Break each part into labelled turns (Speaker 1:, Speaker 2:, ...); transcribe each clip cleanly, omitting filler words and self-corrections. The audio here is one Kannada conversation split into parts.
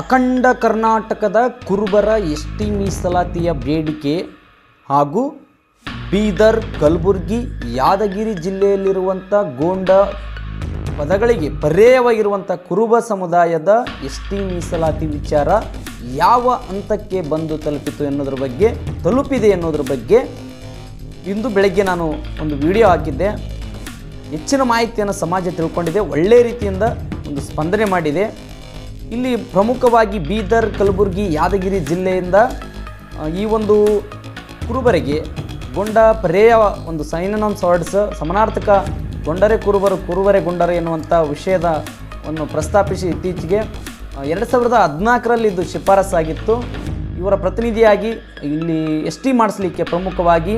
Speaker 1: ಅಖಂಡ ಕರ್ನಾಟಕದ ಕುರುಬರ ಎಸ್ಟಿ ಮೀಸಲಾತಿಯ ಬೇಡಿಕೆ ಹಾಗೂ ಬೀದರ್, ಕಲಬುರಗಿ, ಯಾದಗಿರಿ ಜಿಲ್ಲೆಯಲ್ಲಿರುವಂಥ ಗೋಂಡ ಪದಗಳಿಗೆ ಪರ್ಯಾಯವಾಗಿರುವಂಥ ಕುರುಬ ಸಮುದಾಯದ ಎಸ್ಟಿ ಮೀಸಲಾತಿ ವಿಚಾರ ಯಾವ ಹಂತಕ್ಕೆ ಬಂದು ತಲುಪಿದೆ ಅನ್ನೋದ್ರ ಬಗ್ಗೆ ಇಂದು ಬೆಳಗ್ಗೆ ನಾನು ಒಂದು ವಿಡಿಯೋ ಹಾಕಿದ್ದೆ. ಹೆಚ್ಚಿನ ಮಾಹಿತಿಯನ್ನು ಸಮಾಜ ತಿಳ್ಕೊಂಡಿದೆ, ಒಳ್ಳೆಯ ರೀತಿಯಿಂದ ಒಂದು ಸ್ಪಂದನೆ ಮಾಡಿದೆ. ಇಲ್ಲಿ ಪ್ರಮುಖವಾಗಿ ಬೀದರ್, ಕಲಬುರಗಿ, ಯಾದಗಿರಿ ಜಿಲ್ಲೆಯಿಂದ ಈ ಒಂದು ಕುರುಬರಿಗೆ ಗೊಂಡ ಪರ್ಯಾಯ ಒಂದು ಸೈನನಮ್ಸ್ ವರ್ಡ್ಸ್ ಸಮಾನಾರ್ಥಕ ಗೊಂಡರೆ ಕುರುಬರು, ಕುರುಬರೆ ಗೊಂಡರೆ ಎನ್ನುವಂಥ ವಿಷಯವನ್ನು ಪ್ರಸ್ತಾಪಿಸಿ ಇತ್ತೀಚೆಗೆ 2014ರಲ್ಲಿ ಇದು ಶಿಫಾರಸ್ಸಾಗಿತ್ತು. ಇವರ ಪ್ರತಿನಿಧಿಯಾಗಿ ಇಲ್ಲಿ ಎಸ್ ಟಿ ಮಾಡಿಸ್ಲಿಕ್ಕೆ ಪ್ರಮುಖವಾಗಿ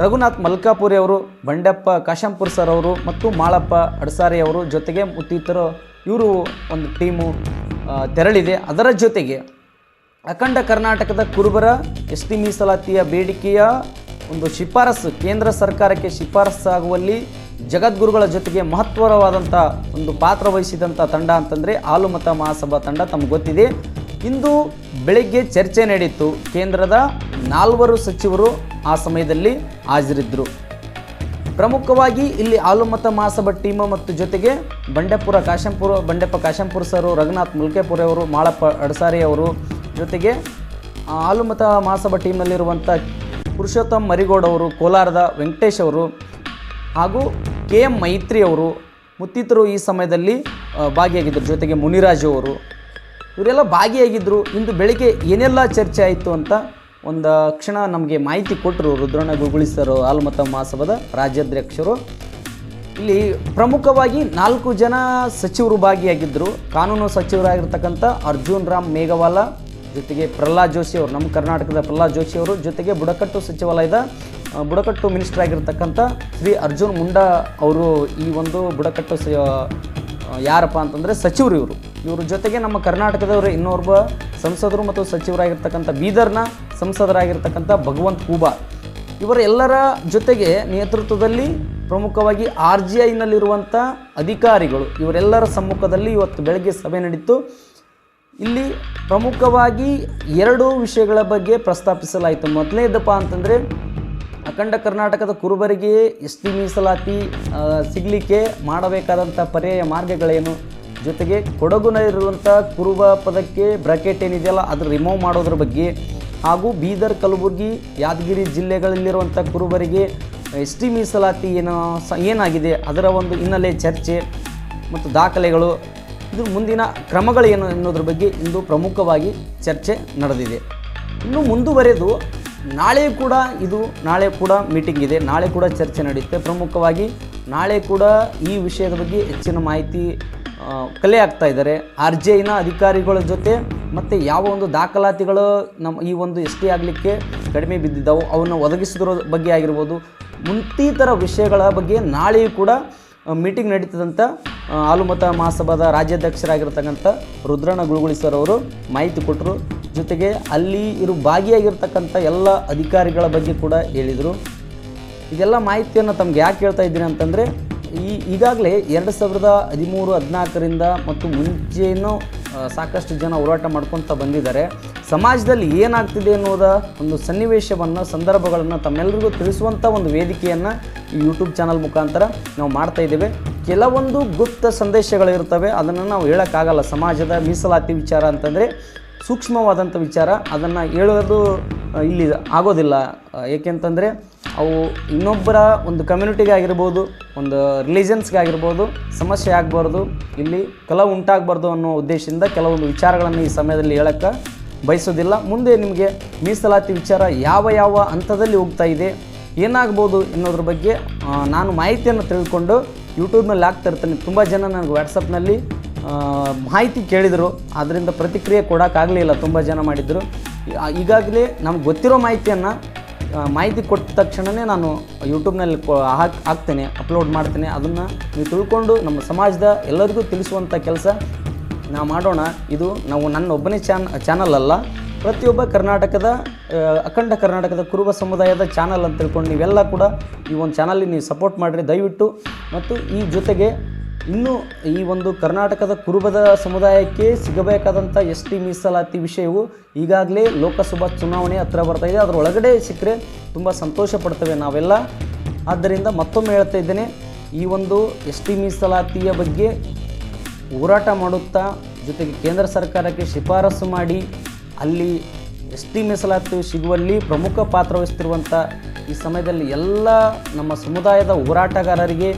Speaker 1: ರಘುನಾಥ್ ಮಲ್ಕಾಪುರಿ ಅವರು, ಬಂಡೆಪ್ಪ ಕಾಶಂಪುರ್ ಸರ್ ಅವರು ಮತ್ತು ಮಾಳಪ್ಪ ಅಡಸಾರಿ ಅವರು ಜೊತೆಗೆ ಮತ್ತಿತರರು ಇವರು ಒಂದು ಟೀಮು ತೆರಳಿದೆ. ಅದರ ಜೊತೆಗೆ ಅಖಂಡ ಕರ್ನಾಟಕದ ಕುರುಬರ ಎಸ್ ಟಿ ಮೀಸಲಾತಿಯ ಬೇಡಿಕೆಯ ಒಂದು ಶಿಫಾರಸ್ಸು ಕೇಂದ್ರ ಸರ್ಕಾರಕ್ಕೆ ಶಿಫಾರಸ್ಸಾಗುವಲ್ಲಿ ಜಗದ್ಗುರುಗಳ ಜೊತೆಗೆ ಮಹತ್ವವಾದಂಥ ಒಂದು ಪಾತ್ರ ವಹಿಸಿದಂಥ ತಂಡ ಅಂತಂದರೆ ಹಾಲುಮತ ಮಹಾಸಭಾ ತಂಡ. ತಮಗೆ ಗೊತ್ತಿದೆ, ಇಂದು ಬೆಳಗ್ಗೆ ಚರ್ಚೆ ನಡೆಯಿತು. ಕೇಂದ್ರದ 4 ಸಚಿವರು ಆ ಸಮಯದಲ್ಲಿ ಹಾಜರಿದ್ದರು. ಪ್ರಮುಖವಾಗಿ ಇಲ್ಲಿ ಹಾಲುಮತ ಮಹಾಸಭಾ ಟೀಮ್ ಮತ್ತು ಜೊತೆಗೆ ಬಂಡೆಪ್ಪ ಕಾಶಂಪುರ ಸರ್, ರಘುನಾಥ್ ಮುಲ್ಕೆಪುರಿ ಅವರು, ಮಾಳಪ್ಪ ಅಡಸಾರಿ ಅವರು ಜೊತೆಗೆ ಹಾಲುಮತ ಮಹಾಸಭಾ ಟೀಮ್ನಲ್ಲಿರುವಂಥ ಪುರುಷೋತ್ತಮ್ ಮರಿಗೌಡ ಅವರು, ಕೋಲಾರದ ವೆಂಕಟೇಶ್ ಅವರು ಹಾಗೂ KM ಮೈತ್ರಿ ಅವರು ಮತ್ತಿತರರು ಈ ಸಮಯದಲ್ಲಿ ಭಾಗಿಯಾಗಿದ್ದರು. ಜೊತೆಗೆ ಮುನಿರಾಜು ಅವರು, ಇವರೆಲ್ಲ ಭಾಗಿಯಾಗಿದ್ದರು. ಇಂದು ಬೆಳಿಗ್ಗೆ ಏನೆಲ್ಲ ಚರ್ಚೆ ಆಯಿತು ಅಂತ ಒಂದು ಕ್ಷಣ ನಮಗೆ ಮಾಹಿತಿ ಕೊಟ್ಟರು ರುದ್ರಣ್ಣ ಗುಗುಳಿ ಸರ್, ಹಾಲುಮತ ಮಹಾಸಭಾದ ರಾಜ್ಯಾಧ್ಯಕ್ಷರು. ಇಲ್ಲಿ ಪ್ರಮುಖವಾಗಿ 4 ಜನ ಸಚಿವರು ಭಾಗಿಯಾಗಿದ್ದರು. ಕಾನೂನು ಸಚಿವರಾಗಿರ್ತಕ್ಕಂಥ ಅರ್ಜುನ್ ರಾಮ್ ಮೇಘವಾಲ, ಜೊತೆಗೆ ಪ್ರಹ್ಲಾದ್ ಜೋಶಿ ಅವರು, ನಮ್ಮ ಕರ್ನಾಟಕದ ಪ್ರಹ್ಲಾದ್ ಜೋಶಿ ಅವರು, ಜೊತೆಗೆ ಬುಡಕಟ್ಟು ಸಚಿವಾಲಯದ ಬುಡಕಟ್ಟು ಮಿನಿಸ್ಟರ್ ಆಗಿರ್ತಕ್ಕಂಥ ಶ್ರೀ ಅರ್ಜುನ್ ಮುಂಡಾ ಅವರು. ಈ ಒಂದು ಬುಡಕಟ್ಟು ಯಾರಪ್ಪ ಅಂತಂದರೆ ಸಚಿವರು ಇವರು ಜೊತೆಗೆ ನಮ್ಮ ಕರ್ನಾಟಕದವರು ಇನ್ನೋರ್ವ ಸಂಸದರು ಮತ್ತು ಸಚಿವರಾಗಿರ್ತಕ್ಕಂಥ ಬೀದರ್ನ ಸಂಸದರಾಗಿರ್ತಕ್ಕಂಥ ಭಗವಂತ್ ಖೂಬಾ, ಇವರ ಎಲ್ಲರ ಜೊತೆಗೆ ನೇತೃತ್ವದಲ್ಲಿ ಪ್ರಮುಖವಾಗಿ RGIನಲ್ಲಿರುವಂಥ ಅಧಿಕಾರಿಗಳು, ಇವರೆಲ್ಲರ ಸಮ್ಮುಖದಲ್ಲಿ ಇವತ್ತು ಬೆಳಗ್ಗೆ ಸಭೆ ನಡೀತು. ಇಲ್ಲಿ ಪ್ರಮುಖವಾಗಿ 2 ವಿಷಯಗಳ ಬಗ್ಗೆ ಪ್ರಸ್ತಾಪಿಸಲಾಯಿತು. ಮೊದಲನೇದಪ್ಪ ಅಂತಂದರೆ ಅಖಂಡ ಕರ್ನಾಟಕದ ಕುರುಬರಿಗೆ ಎಸ್ ಟಿ ಮೀಸಲಾತಿ ಸಿಗಲಿಕ್ಕೆ ಮಾಡಬೇಕಾದಂಥ ಪರ್ಯಾಯ ಮಾರ್ಗಗಳೇನು, ಜೊತೆಗೆ ಕೊಡಗುನಲ್ಲಿರುವಂಥ ಕುರುಬ ಪದಕ್ಕೆ ಬ್ರಾಕೆಟ್ ಏನಿದೆಯಲ್ಲ ಅದು ರಿಮೂವ್ ಮಾಡೋದ್ರ ಬಗ್ಗೆ, ಹಾಗೂ ಬೀದರ್, ಕಲಬುರಗಿ, ಯಾದಗಿರಿ ಜಿಲ್ಲೆಗಳಲ್ಲಿರುವಂಥ ಕುರುಬರಿಗೆ ಎಸ್ ಟಿ ಮೀಸಲಾತಿ ಏನಾಗಿದೆ ಅದರ ಒಂದು ಹಿನ್ನೆಲೆ ಚರ್ಚೆ ಮತ್ತು ದಾಖಲೆಗಳು, ಇದು ಮುಂದಿನ ಕ್ರಮಗಳೇನು ಅನ್ನೋದ್ರ ಬಗ್ಗೆ ಇಂದು ಪ್ರಮುಖವಾಗಿ ಚರ್ಚೆ ನಡೆದಿದೆ. ಇನ್ನು ಮುಂದುವರೆದು ನಾಳೆ ಕೂಡ ಮೀಟಿಂಗ್ ಇದೆ, ನಾಳೆ ಕೂಡ ಚರ್ಚೆ ನಡೆಯುತ್ತೆ. ಪ್ರಮುಖವಾಗಿ ನಾಳೆ ಕೂಡ ಈ ವಿಷಯದ ಬಗ್ಗೆ ಹೆಚ್ಚಿನ ಮಾಹಿತಿ ಕಲೆ ಆಗ್ತಾ ಇದ್ದಾರೆ RGIನ ಅಧಿಕಾರಿಗಳ ಜೊತೆ. ಮತ್ತು ಯಾವ ಒಂದು ದಾಖಲಾತಿಗಳು ನಮ್ಮ ಈ ಒಂದು ಎಸ್ ಟಿ ಆಗಲಿಕ್ಕೆ ಕಡಿಮೆ ಬಿದ್ದಿದ್ದಾವೆ ಅವನ್ನು ಒದಗಿಸೋದ್ರ ಬಗ್ಗೆ ಆಗಿರ್ಬೋದು, ಮುಂತಿತರ ವಿಷಯಗಳ ಬಗ್ಗೆ ನಾಳೆಯೂ ಕೂಡ ಮೀಟಿಂಗ್ ನಡೀತದಂತ ಹಾಲುಮತ ಮಹಾಸಭಾದ ರಾಜ್ಯಾಧ್ಯಕ್ಷರಾಗಿರ್ತಕ್ಕಂಥ ರುದ್ರಣ್ಣ ಗುಳುಗುಳಿ ಸರ್ ಅವರು ಮಾಹಿತಿ ಕೊಟ್ಟರು. ಜೊತೆಗೆ ಅಲ್ಲಿ ಭಾಗಿಯಾಗಿರ್ತಕ್ಕಂಥ ಎಲ್ಲ ಅಧಿಕಾರಿಗಳ ಬಗ್ಗೆ ಕೂಡ ಹೇಳಿದರು. ಇದೆಲ್ಲ ಮಾಹಿತಿಯನ್ನು ತಮ್ಗೆ ಯಾಕೆ ಹೇಳ್ತಾ ಇದ್ದೀನಿ ಅಂತಂದರೆ ಈಗಾಗಲೇ 2013-14ರಿಂದ ಮತ್ತು ಮುಂಚೆಯೂ ಸಾಕಷ್ಟು ಜನ ಹೋರಾಟ ಮಾಡ್ಕೊತ ಬಂದಿದ್ದಾರೆ. ಸಮಾಜದಲ್ಲಿ ಏನಾಗ್ತಿದೆ ಅನ್ನೋದ ಒಂದು ಸನ್ನಿವೇಶವನ್ನು, ಸಂದರ್ಭಗಳನ್ನು ತಮ್ಮೆಲ್ಲರಿಗೂ ತಿಳಿಸುವಂಥ ಒಂದು ವೇದಿಕೆಯನ್ನು ಈ ಯೂಟ್ಯೂಬ್ ಚಾನಲ್ ಮುಖಾಂತರ ನಾವು ಮಾಡ್ತಾಯಿದ್ದೇವೆ. ಕೆಲವೊಂದು ಗುಪ್ತ ಸಂದೇಶಗಳಿರ್ತವೆ, ಅದನ್ನು ನಾವು ಹೇಳೋಕ್ಕಾಗಲ್ಲ. ಸಮಾಜದ ಮೀಸಲಾತಿ ವಿಚಾರ ಅಂತಂದರೆ ಸೂಕ್ಷ್ಮವಾದಂಥ ವಿಚಾರ, ಅದನ್ನು ಹೇಳೋದು ಇಲ್ಲಿ ಆಗೋದಿಲ್ಲ. ಏಕೆಂತಂದರೆ ಅವು ಇನ್ನೊಬ್ಬರ ಒಂದು ಕಮ್ಯುನಿಟಿಗೆ ಆಗಿರ್ಬೋದು, ಒಂದು ರಿಲಿಜನ್ಸ್ಗೆ ಆಗಿರ್ಬೋದು ಸಮಸ್ಯೆ ಆಗಬಾರ್ದು, ಇಲ್ಲಿ ಕಲವು ಉಂಟಾಗಬಾರ್ದು ಅನ್ನೋ ಉದ್ದೇಶದಿಂದ ಕೆಲವೊಂದು ವಿಚಾರಗಳನ್ನು ಈ ಸಮಯದಲ್ಲಿ ಹೇಳೋಕ್ಕೆ ಬಯಸೋದಿಲ್ಲ. ಮುಂದೆ ನಿಮಗೆ ಮೀಸಲಾತಿ ವಿಚಾರ ಯಾವ ಹಂತದಲ್ಲಿ ಹೋಗ್ತಾ ಇದೆ, ಏನಾಗ್ಬೋದು ಅನ್ನೋದ್ರ ಬಗ್ಗೆ ನಾನು ಮಾಹಿತಿಯನ್ನು ತಿಳ್ಕೊಂಡು ಯೂಟ್ಯೂಬ್ನಲ್ಲಿ ಹಾಕ್ತಾ ಇರ್ತೇನೆ. ತುಂಬ ಜನ ನನಗೆ ವಾಟ್ಸಪ್ನಲ್ಲಿ ಮಾಹಿತಿ ಕೇಳಿದರು, ಅದರಿಂದ ಪ್ರತಿಕ್ರಿಯೆ ಕೊಡೋಕ್ಕಾಗಲಿಲ್ಲ. ತುಂಬ ಜನ ಮಾಡಿದರು. ಈಗಾಗಲೇ ನಮ್ಗೆ ಗೊತ್ತಿರೋ ಮಾಹಿತಿ ಕೊಟ್ಟ ತಕ್ಷಣವೇ ನಾನು ಯೂಟ್ಯೂಬ್ನಲ್ಲಿ ಹಾಕ್ತೇನೆ, ಅಪ್ಲೋಡ್ ಮಾಡ್ತೇನೆ. ಅದನ್ನು ನೀವು ತಿಳ್ಕೊಂಡು ನಮ್ಮ ಸಮಾಜದ ಎಲ್ಲರಿಗೂ ತಿಳಿಸುವಂಥ ಕೆಲಸ ನಾವು ಮಾಡೋಣ. ಇದು ನನ್ನ ಒಬ್ಬನೇ ಚಾನಲ್ ಅಲ್ಲ, ಪ್ರತಿಯೊಬ್ಬ ಅಖಂಡ ಕರ್ನಾಟಕದ ಕುರುಬ ಸಮುದಾಯದ ಚಾನಲ್ ಅಂತ ತಿಳ್ಕೊಂಡು ನೀವೆಲ್ಲ ಕೂಡ ಈ ಒಂದು ಚಾನಲ್ಗೆ ನೀವು ಸಪೋರ್ಟ್ ಮಾಡಿರಿ ದಯವಿಟ್ಟು. ಮತ್ತು ಈ ಜೊತೆಗೆ ಇನ್ನು ಈ ಒಂದು ಕರ್ನಾಟಕದ ಕುರುಬದ ಸಮುದಾಯಕ್ಕೆ ಸಿಗಬೇಕಾದಂಥ ಎಸ್ ಟಿ ಮೀಸಲಾತಿ ವಿಷಯವು ಈಗಾಗಲೇ ಲೋಕಸಭಾ ಚುನಾವಣೆ ಹತ್ರ ಬರ್ತಾಯಿದೆ. ಅದರೊಳಗಡೆ ಸಿಕ್ಕರೆ ತುಂಬ ಸಂತೋಷ ಪಡ್ತೇವೆ ನಾವೆಲ್ಲ. ಆದ್ದರಿಂದ ಮತ್ತೊಮ್ಮೆ ಹೇಳ್ತಾ ಇದ್ದೇನೆ, ಈ ಒಂದು ಎಸ್ ಟಿ ಮೀಸಲಾತಿಯ ಬಗ್ಗೆ ಹೋರಾಟ ಮಾಡುತ್ತಾ ಜೊತೆಗೆ ಕೇಂದ್ರ ಸರ್ಕಾರಕ್ಕೆ ಶಿಫಾರಸು ಮಾಡಿ ಅಲ್ಲಿ ಎಸ್ ಟಿ ಮೀಸಲಾತಿ ಸಿಗುವಲ್ಲಿ ಪ್ರಮುಖ ಪಾತ್ರ ವಹಿಸ್ತಿರುವಂಥ ಈ ಸಮಯದಲ್ಲಿ ಎಲ್ಲ ನಮ್ಮ ಸಮುದಾಯದ ಹೋರಾಟಗಾರರಿಗೆ,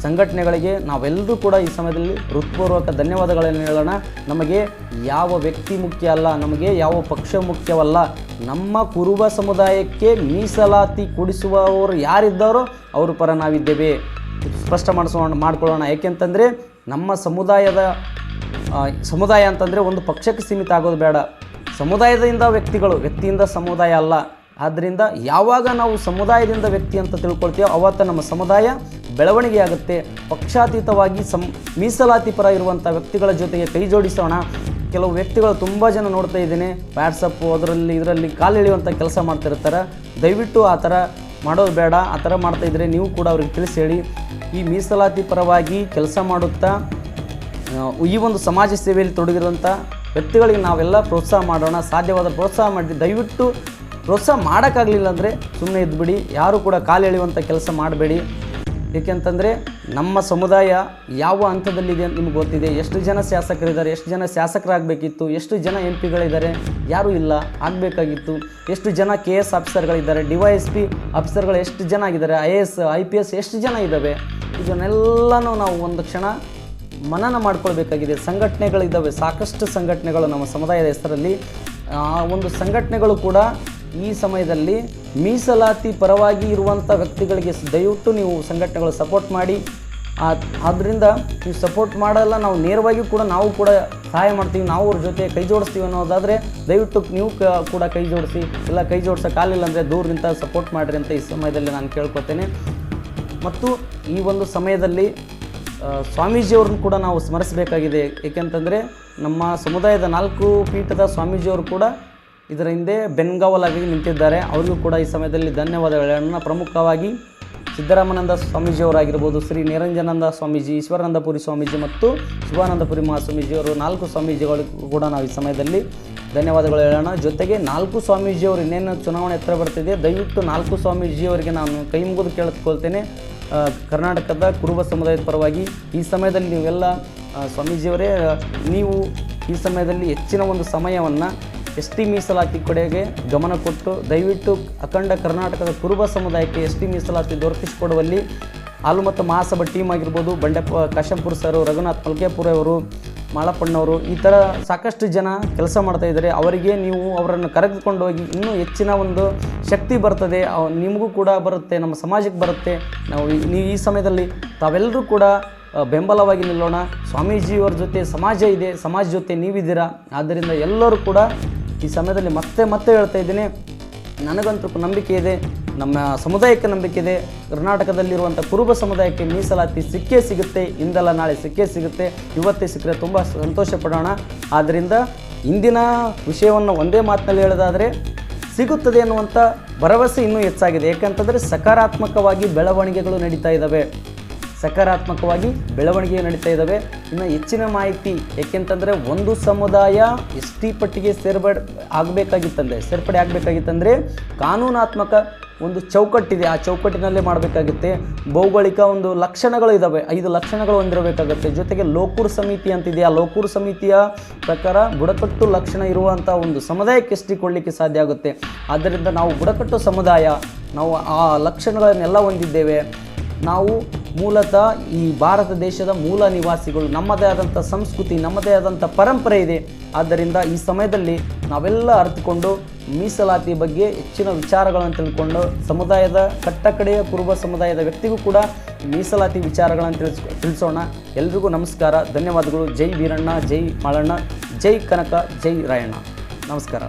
Speaker 1: ಸಂಘಟನೆಗಳಿಗೆ ನಾವೆಲ್ಲರೂ ಕೂಡ ಈ ಸಮಯದಲ್ಲಿ ಹೃತ್ಪೂರ್ವಕ ಧನ್ಯವಾದಗಳನ್ನು ಹೇಳೋಣ. ನಮಗೆ ಯಾವ ವ್ಯಕ್ತಿ ಮುಖ್ಯ ಅಲ್ಲ, ನಮಗೆ ಯಾವ ಪಕ್ಷ ಮುಖ್ಯವಲ್ಲ. ನಮ್ಮ ಕುರುಬ ಸಮುದಾಯಕ್ಕೆ ಮೀಸಲಾತಿ ಕೊಡಿಸುವವರು ಯಾರಿದ್ದಾರೋ ಅವ್ರ ಪರ ನಾವಿದ್ದೇವೆ. ಸ್ಪಷ್ಟ ಮಾಡ್ಕೊಳ್ಳೋಣ. ಏಕೆಂತಂದರೆ ನಮ್ಮ ಸಮುದಾಯ ಅಂತಂದರೆ ಒಂದು ಪಕ್ಷಕ್ಕೆ ಸೀಮಿತ ಆಗೋದು ಬೇಡ. ಸಮುದಾಯದಿಂದ ವ್ಯಕ್ತಿಯಿಂದ ಸಮುದಾಯ ಅಲ್ಲ. ಆದ್ದರಿಂದ ಯಾವಾಗ ನಾವು ಸಮುದಾಯದಿಂದ ವ್ಯಕ್ತಿ ಅಂತ ತಿಳ್ಕೊಳ್ತೀವೋ ಆವತ್ತು ನಮ್ಮ ಸಮುದಾಯ ಬೆಳವಣಿಗೆ ಆಗುತ್ತೆ. ಪಕ್ಷಾತೀತವಾಗಿ ಮೀಸಲಾತಿ ಪರ ಇರುವಂಥ ವ್ಯಕ್ತಿಗಳ ಜೊತೆಗೆ ಕೈ ಜೋಡಿಸೋಣ. ಕೆಲವು ವ್ಯಕ್ತಿಗಳು ತುಂಬ ಜನ ನೋಡ್ತಾ ಇದ್ದೇನೆ, ವಾಟ್ಸಪ್ಪು ಇದರಲ್ಲಿ ಕಾಲೆಳೆಯುವಂಥ ಕೆಲಸ ಮಾಡ್ತಿರ್ತಾರೆ. ದಯವಿಟ್ಟು ಆ ಥರ ಮಾಡೋದು ಬೇಡ. ಆ ಥರ ಮಾಡ್ತಾಯಿದ್ರೆ ನೀವು ಕೂಡ ಅವ್ರಿಗೆ ತಿಳಿಸಿ ಹೇಳಿ. ಈ ಮೀಸಲಾತಿ ಪರವಾಗಿ ಕೆಲಸ ಮಾಡುತ್ತಾ ಈ ಒಂದು ಸಮಾಜ ಸೇವೆಯಲ್ಲಿ ತೊಡಗಿರುವಂಥ ವ್ಯಕ್ತಿಗಳಿಗೆ ನಾವೆಲ್ಲ ಪ್ರೋತ್ಸಾಹ ಮಾಡೋಣ. ಸಾಧ್ಯವಾದ ಪ್ರೋತ್ಸಾಹ ಮಾಡಿ. ದಯವಿಟ್ಟು ಪ್ರೋತ್ಸಾಹ ಮಾಡೋಕ್ಕಾಗಲಿಲ್ಲ ಅಂದರೆ ಸುಮ್ಮನೆ ಇದ್ದುಬಿಡಿ. ಯಾರು ಕೂಡ ಕಾಲೆಳೆಯುವಂಥ ಕೆಲಸ ಮಾಡಬೇಡಿ. ಏಕೆಂತಂದರೆ ನಮ್ಮ ಸಮುದಾಯ ಯಾವ ಹಂತದಲ್ಲಿದೆ ಅಂತ ನಿಮ್ಗೆ ಗೊತ್ತಿದೆ. ಎಷ್ಟು ಜನ ಶಾಸಕರಿದ್ದಾರೆ, ಎಷ್ಟು ಜನ ಶಾಸಕರಾಗಬೇಕಿತ್ತು, ಎಷ್ಟು ಜನ MP ಯಾರೂ ಇಲ್ಲ, ಆಗಬೇಕಾಗಿತ್ತು. ಎಷ್ಟು ಜನ KS ಆಫೀಸರ್ಗಳಿದ್ದಾರೆ, DYSP ಆಫೀಸರ್ಗಳು ಎಷ್ಟು ಜನ ಆಗಿದ್ದಾರೆ, IAS IPS ಎಷ್ಟು ಜನ ಇದ್ದಾವೆ. ಇದನ್ನೆಲ್ಲನೂ ನಾವು ಒಂದು ಕ್ಷಣ ಮನನ ಮಾಡ್ಕೊಳ್ಬೇಕಾಗಿದೆ. ಸಂಘಟನೆಗಳಿದ್ದಾವೆ, ಸಾಕಷ್ಟು ಸಂಘಟನೆಗಳು ನಮ್ಮ ಸಮುದಾಯದ ಹೆಸರಲ್ಲಿ. ಒಂದು ಸಂಘಟನೆಗಳು ಕೂಡ ಈ ಸಮಯದಲ್ಲಿ ಮೀಸಲಾತಿ ಪರವಾಗಿ ಇರುವಂಥ ವ್ಯಕ್ತಿಗಳಿಗೆ ದಯವಿಟ್ಟು ನೀವು ಸಂಘಟನೆಗಳು ಸಪೋರ್ಟ್ ಮಾಡಿ. ಆದ್ದರಿಂದ ನೀವು ಸಪೋರ್ಟ್ ಮಾಡಲ್ಲ, ನಾವು ನೇರವಾಗಿ ಕೂಡ ನಾವು ಕೂಡ ಸಹಾಯ ಮಾಡ್ತೀವಿ, ನಾವು ಅವ್ರ ಜೊತೆ ಕೈ ಜೋಡಿಸ್ತೀವಿ ಅನ್ನೋದಾದರೆ ದಯವಿಟ್ಟು ನೀವು ಕೂಡ ಕೈ ಜೋಡಿಸಿ. ಇಲ್ಲ ಕೈ ಜೋಡಿಸೋಕ್ಕಾಗಲಿಲ್ಲ ಅಂದರೆ ದೂರ ನಿಂತ ಸಪೋರ್ಟ್ ಮಾಡಿರಿ ಅಂತ ಈ ಸಮಯದಲ್ಲಿ ನಾನು ಕೇಳ್ಕೊತೇನೆ. ಮತ್ತು ಈ ಒಂದು ಸಮಯದಲ್ಲಿ ಸ್ವಾಮೀಜಿಯವ್ರನ್ನ ಕೂಡ ನಾವು ಸ್ಮರಿಸಬೇಕಾಗಿದೆ. ಏಕೆಂತಂದರೆ ನಮ್ಮ ಸಮುದಾಯದ 4 ಪೀಠದ ಸ್ವಾಮೀಜಿಯವರು ಕೂಡ ಇದರ ಹಿಂದೆ ಬೆನ್ಗಾವಲಾಗಿ ನಿಂತಿದ್ದಾರೆ. ಅವರಿಗೂ ಕೂಡ ಈ ಸಮಯದಲ್ಲಿ ಧನ್ಯವಾದಗಳನ್ನು. ಪ್ರಮುಖವಾಗಿ ಸಿದ್ದರಾಮಾನಂದ ಸ್ವಾಮೀಜಿಯವರಾಗಿರ್ಬೋದು, ಶ್ರೀ ನಿರಂಜನಾನಂದ ಸ್ವಾಮೀಜಿ, ಈಶ್ವರಾನಂದಪುರಿ ಸ್ವಾಮೀಜಿ ಮತ್ತು ಶಿವಾನಂದಪುರಿ ಮಹಾಸ್ವಾಮೀಜಿಯವರು 4 ಸ್ವಾಮೀಜಿಗಳಿಗೂ ಕೂಡ ನಾವು ಈ ಸಮಯದಲ್ಲಿ ಧನ್ಯವಾದಗಳು ಹೇಳೋಣ. ಜೊತೆಗೆ 4 ಸ್ವಾಮೀಜಿಯವರು ಇನ್ನೇನು ಚುನಾವಣೆ ಹತ್ರ ಬರ್ತಿದೆ, ದಯವಿಟ್ಟು 4 ಸ್ವಾಮೀಜಿಯವರಿಗೆ ನಾನು ಕೈ ಮುಗಿದು ಕೇಳಿಸ್ಕೊಳ್ತೇನೆ. ಕರ್ನಾಟಕದ ಕುರುಬ ಸಮುದಾಯದ ಪರವಾಗಿ ಈ ಸಮಯದಲ್ಲಿ ನೀವೆಲ್ಲ ಸ್ವಾಮೀಜಿಯವರೇ, ನೀವು ಈ ಸಮಯದಲ್ಲಿ ಹೆಚ್ಚಿನ ಒಂದು ಸಮಯವನ್ನು ಎಸ್ ಟಿ ಮೀಸಲಾತಿ ಕಡೆಗೆ ಗಮನ ಕೊಟ್ಟು ದಯವಿಟ್ಟು ಅಖಂಡ ಕರ್ನಾಟಕದ ಕುರುಬ ಸಮುದಾಯಕ್ಕೆ ಎಸ್ ಟಿ ಮೀಸಲಾತಿ ದೊರಕಿಸಿಕೊಡುವಲ್ಲಿ ಹಾಲುಮತ ಮಹಾಸಭಾ ಟೀಮ್ ಆಗಿರ್ಬೋದು, ಬಂಡೆಪ್ಪ ಕಾಶಂಪುರ ಸರ್, ರಘುನಾಥ್ ಮಲ್ಕೇಪುರ ಅವರು, ಮಾಳಪ್ಪಣ್ಣವರು, ಈ ಥರ ಸಾಕಷ್ಟು ಜನ ಕೆಲಸ ಮಾಡ್ತಾಯಿದ್ದಾರೆ. ಅವರಿಗೆ ನೀವು ಅವರನ್ನು ಕರೆದುಕೊಂಡು ಹೋಗಿ ಇನ್ನೂ ಹೆಚ್ಚಿನ ಒಂದು ಶಕ್ತಿ ಬರ್ತದೆ, ನಿಮಗೂ ಕೂಡ ಬರುತ್ತೆ, ನಮ್ಮ ಸಮಾಜಕ್ಕೆ ಬರುತ್ತೆ. ನಾವು ಈ ಸಮಯದಲ್ಲಿ ತಾವೆಲ್ಲರೂ ಕೂಡ ಬೆಂಬಲವಾಗಿ ನಿಲ್ಲೋಣ. ಸ್ವಾಮೀಜಿಯವರ ಜೊತೆ ಸಮಾಜ ಇದೆ, ಸಮಾಜ ಜೊತೆ ನೀವಿದ್ದೀರಾ. ಆದ್ದರಿಂದ ಎಲ್ಲರೂ ಕೂಡ ಈ ಸಮಯದಲ್ಲಿ ಮತ್ತೆ ಹೇಳ್ತಾ ಇದ್ದೀನಿ, ನನಗಂತೂ ನಂಬಿಕೆ ಇದೆ, ನಮ್ಮ ಸಮುದಾಯಕ್ಕೆ ನಂಬಿಕೆ ಇದೆ. ಕರ್ನಾಟಕದಲ್ಲಿರುವಂಥ ಕುರುಬ ಸಮುದಾಯಕ್ಕೆ ಮೀಸಲಾತಿ ಸಿಕ್ಕೇ ಸಿಗುತ್ತೆ. ಇಂದಲ್ಲ ನಾಳೆ ಸಿಕ್ಕೇ ಸಿಗುತ್ತೆ. ಇವತ್ತೇ ಸಿಕ್ಕರೆ ತುಂಬ ಸಂತೋಷ ಪಡೋಣ. ಆದ್ದರಿಂದ ಇಂದಿನ ವಿಷಯವನ್ನು ಒಂದೇ ಮಾತಿನಲ್ಲಿ ಹೇಳೋದಾದರೆ ಸಿಗುತ್ತದೆ ಅನ್ನುವಂಥ ಭರವಸೆ ಇನ್ನೂ ಹೆಚ್ಚಾಗಿದೆ. ಏಕೆಂತಂದರೆ ಸಕಾರಾತ್ಮಕವಾಗಿ ಬೆಳವಣಿಗೆಗಳು ನಡೀತಾ ಇದ್ದಾವೆ. ಇನ್ನು ಹೆಚ್ಚಿನ ಮಾಹಿತಿ, ಏಕೆಂತಂದರೆ ಒಂದು ಸಮುದಾಯ ಎಸ್ ಟಿ ಪಟ್ಟಿಗೆ ಸೇರ್ಪಡೆ ಆಗಬೇಕಾಗಿತ್ತಂದರೆ ಕಾನೂನಾತ್ಮಕ ಒಂದು ಚೌಕಟ್ಟಿದೆ. ಆ ಚೌಕಟ್ಟಿನಲ್ಲೇ ಮಾಡಬೇಕಾಗುತ್ತೆ. ಭೌಗೋಳಿಕ ಒಂದು ಲಕ್ಷಣಗಳು ಇದ್ದಾವೆ, 5 ಲಕ್ಷಣಗಳು ಹೊಂದಿರಬೇಕಾಗುತ್ತೆ. ಜೊತೆಗೆ ಲೋಕೂರು ಸಮಿತಿ ಅಂತಿದೆ. ಆ ಲೋಕೂರು ಸಮಿತಿಯ ಪ್ರಕಾರ ಬುಡಕಟ್ಟು ಲಕ್ಷಣ ಇರುವಂಥ ಒಂದು ಸಮುದಾಯಕ್ಕೆ ಎಸ್ ಟಿ ಕೊಡಲಿಕ್ಕೆ ಸಾಧ್ಯ ಆಗುತ್ತೆ. ಆದ್ದರಿಂದ ನಾವು ಬುಡಕಟ್ಟು ಸಮುದಾಯ, ನಾವು ಆ ಲಕ್ಷಣಗಳನ್ನೆಲ್ಲ ಹೊಂದಿದ್ದೇವೆ. ನಾವು ಮೂಲತಃ ಈ ಭಾರತ ದೇಶದ ಮೂಲ ನಿವಾಸಿಗಳು. ನಮ್ಮದೇ ಆದಂಥ ಸಂಸ್ಕೃತಿ, ನಮ್ಮದೇ ಆದಂಥ ಪರಂಪರೆ ಇದೆ. ಆದ್ದರಿಂದ ಈ ಸಮಯದಲ್ಲಿ ನಾವೆಲ್ಲ ಅರಿತುಕೊಂಡು ಮೀಸಲಾತಿ ಬಗ್ಗೆ ಹೆಚ್ಚಿನ ವಿಚಾರಗಳನ್ನು ತಿಳ್ಕೊಂಡು ಸಮುದಾಯದ ಕಟ್ಟಕಡೆಯ ಕುರುಬ ಸಮುದಾಯದ ವ್ಯಕ್ತಿಗೂ ಕೂಡ ಮೀಸಲಾತಿ ವಿಚಾರಗಳನ್ನು ತಿಳಿಸೋಣ. ಎಲ್ರಿಗೂ ನಮಸ್ಕಾರ, ಧನ್ಯವಾದಗಳು. ಜೈ ವೀರಣ್ಣ, ಜೈ ಮಾಳಣ್ಣ, ಜೈ ಕನಕ, ಜೈ ರಾಯಣ್ಣ. ನಮಸ್ಕಾರ.